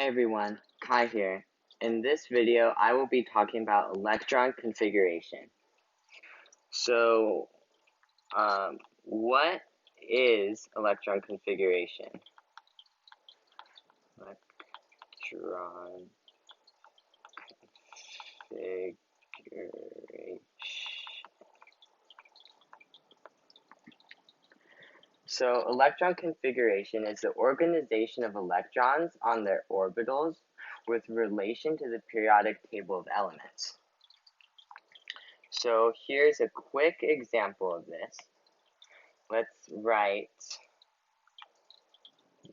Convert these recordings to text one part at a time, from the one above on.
Hey everyone, Kai here. In this video, I will be talking about electron configuration. So, what is electron configuration? Electron configuration. So, electron configuration is the organization of electrons on their orbitals with relation to the periodic table of elements. So here's a quick example of this. Let's write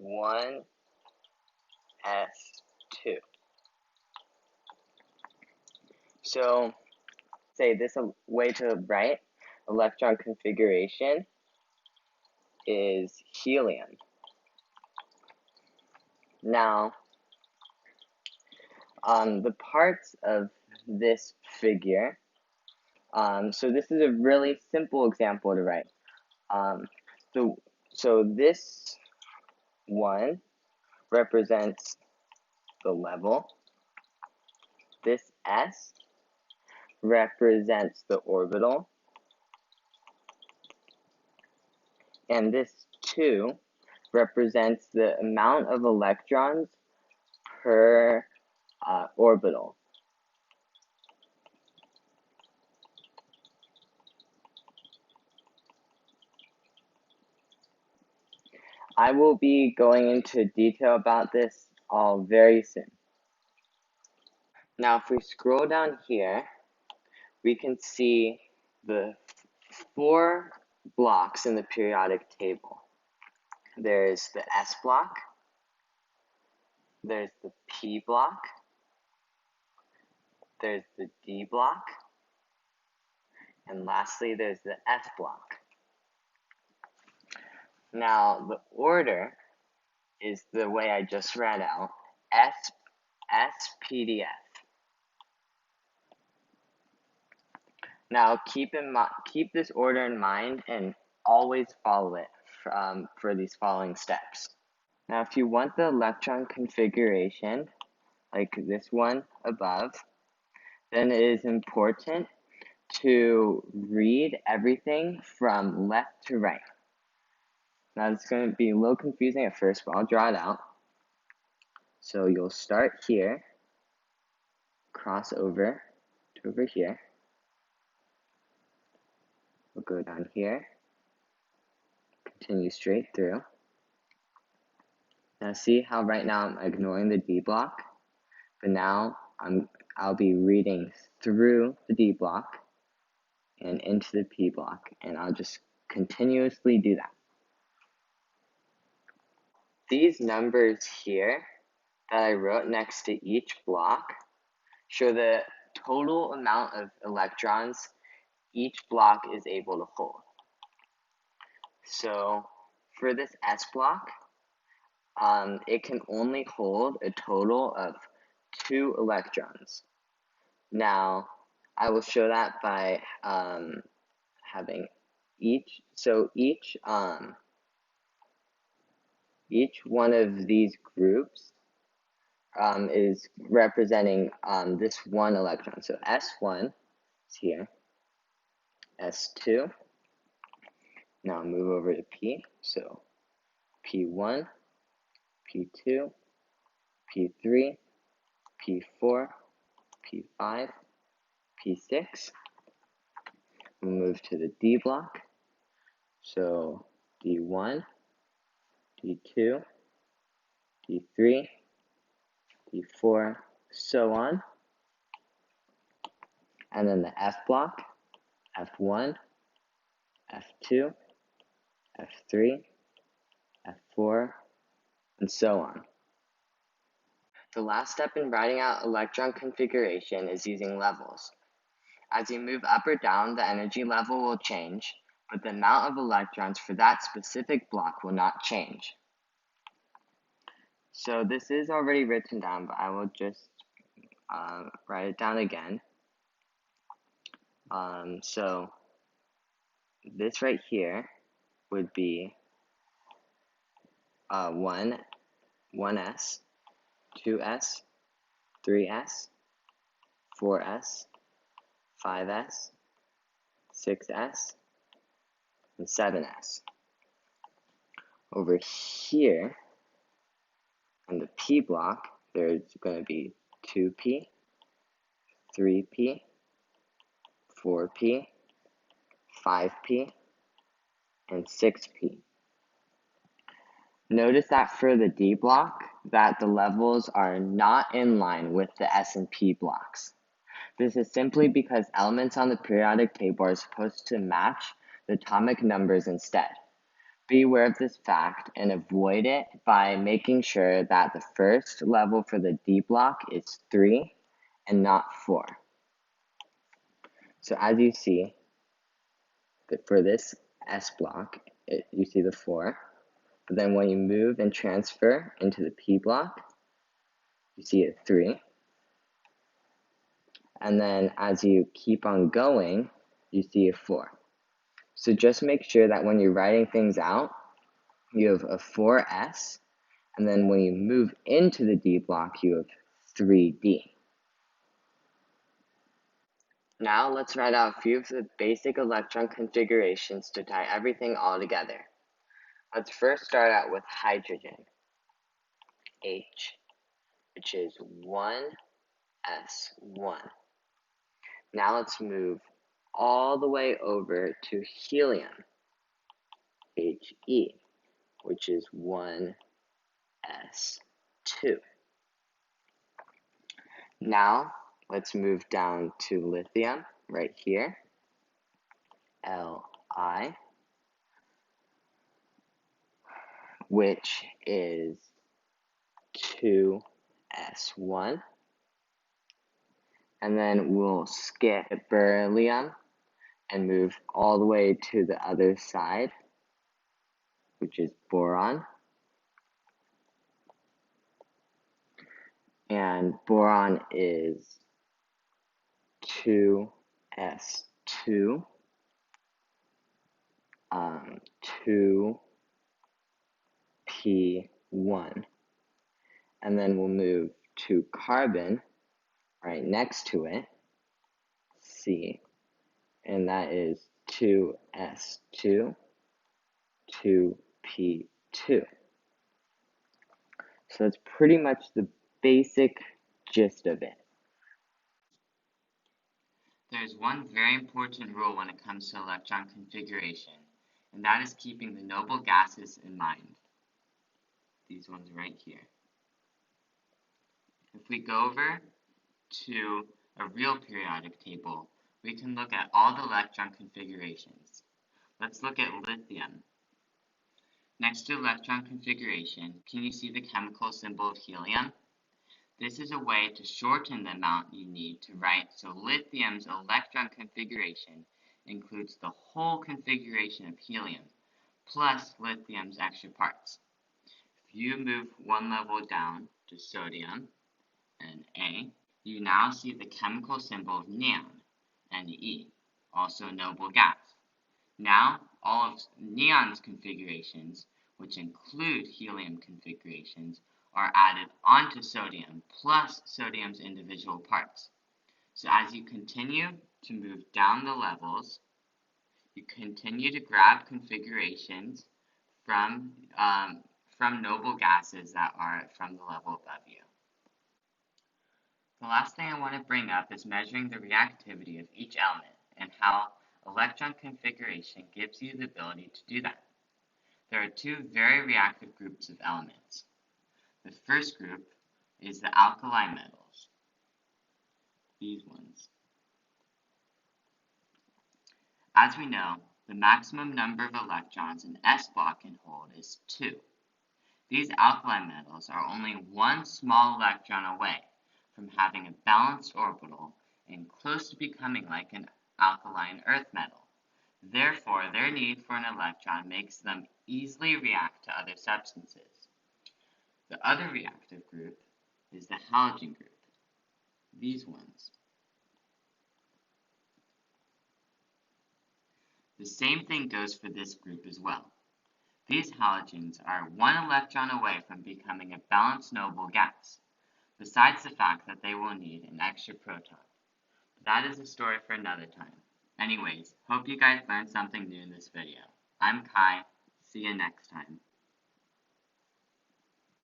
1s2. So say this way to write electron configuration is helium. Now, the parts of this figure, so this is a really simple example to write. So this one represents the level. This S represents the orbital. And this 2 represents the amount of electrons per orbital. I will be going into detail about this all very soon. Now, if we scroll down here, we can see the 4 blocks in the periodic table. There's the S block, there's the P block, there's the D block, and lastly, there's the F block. Now, the order is the way I just read out, SPDF. Now, keep this order in mind and always follow it for these following steps. Now, if you want the electron configuration, like this one above, then it is important to read everything from left to right. Now, it's going to be a little confusing at first, but I'll draw it out. So you'll start here, cross over to over here. We'll go down here, continue straight through. Now see how right now I'm ignoring the D block, but now I'll be reading through the D block and into the P block, and I'll just continuously do that. These numbers here that I wrote next to each block show the total amount of electrons each block is able to hold. So for this S block, it can only hold a total of 2 electrons. Now, I will show that by having each one of these groups is representing this 1 electron. So S1 is here, S2. Now move over to P. So P1, P2, P3, P4, P5, P6. We'll move to the D block. So D1, D2, D3, D4, so on. And then the F block, F1, F2, F3, F4, and so on. The last step in writing out electron configuration is using levels. As you move up or down, the energy level will change, but the amount of electrons for that specific block will not change. So this is already written down, but I will just write it down again. So this right here would be 1s, 2s, 3s, 4s, 5s, 6s, and 7s. Over here, on the p block, there's going to be 2p, 3p, 4p, 5p, and 6p. Notice that for the D block, that the levels are not in line with the S and P blocks. This is simply because elements on the periodic table are supposed to match the atomic numbers instead. Be aware of this fact and avoid it by making sure that the first level for the D block is 3 and not 4. So as you see, for this S block, you see the 4. But then when you move and transfer into the P block, you see a 3. And then as you keep on going, you see a 4. So just make sure that when you're writing things out, you have a 4S, and then when you move into the D block, you have 3D. Now let's write out a few of the basic electron configurations to tie everything all together. Let's first start out with hydrogen, H, which is 1S1. Now let's move all the way over to helium, He, which is 1S2. Now let's move down to lithium right here, Li, which is 2S1. And then we'll skip beryllium and move all the way to the other side, which is boron. And boron is 2s2, 2p1. And then we'll move to carbon right next to it, C, and that is 2s2, 2p2. So that's pretty much the basic gist of it. There's one very important rule when it comes to electron configuration, and that is keeping the noble gases in mind. These ones right here. If we go over to a real periodic table, we can look at all the electron configurations. Let's look at lithium. Next to electron configuration, can you see the chemical symbol of helium? This is a way to shorten the amount you need to write, so lithium's electron configuration includes the whole configuration of helium, plus lithium's extra parts. If you move one level down to sodium, Na, you now see the chemical symbol of neon, Ne, also noble gas. Now, all of neon's configurations, which include helium configurations, are added onto sodium plus sodium's individual parts. So as you continue to move down the levels, you continue to grab configurations from noble gases that are from the level above you. The last thing I want to bring up is measuring the reactivity of each element and how electron configuration gives you the ability to do that. There are two very reactive groups of elements. The first group is the alkali metals, these ones. As we know, the maximum number of electrons an S block can hold is 2. These alkali metals are only one small electron away from having a balanced orbital and close to becoming like an alkaline earth metal. Therefore, their need for an electron makes them easily react to other substances. The other reactive group is the halogen group, these ones. The same thing goes for this group as well. These halogens are one electron away from becoming a balanced noble gas. besides the fact that they will need an extra proton. But that is a story for another time. Anyways, hope you guys learned something new in this video. I'm Kai. See you next time.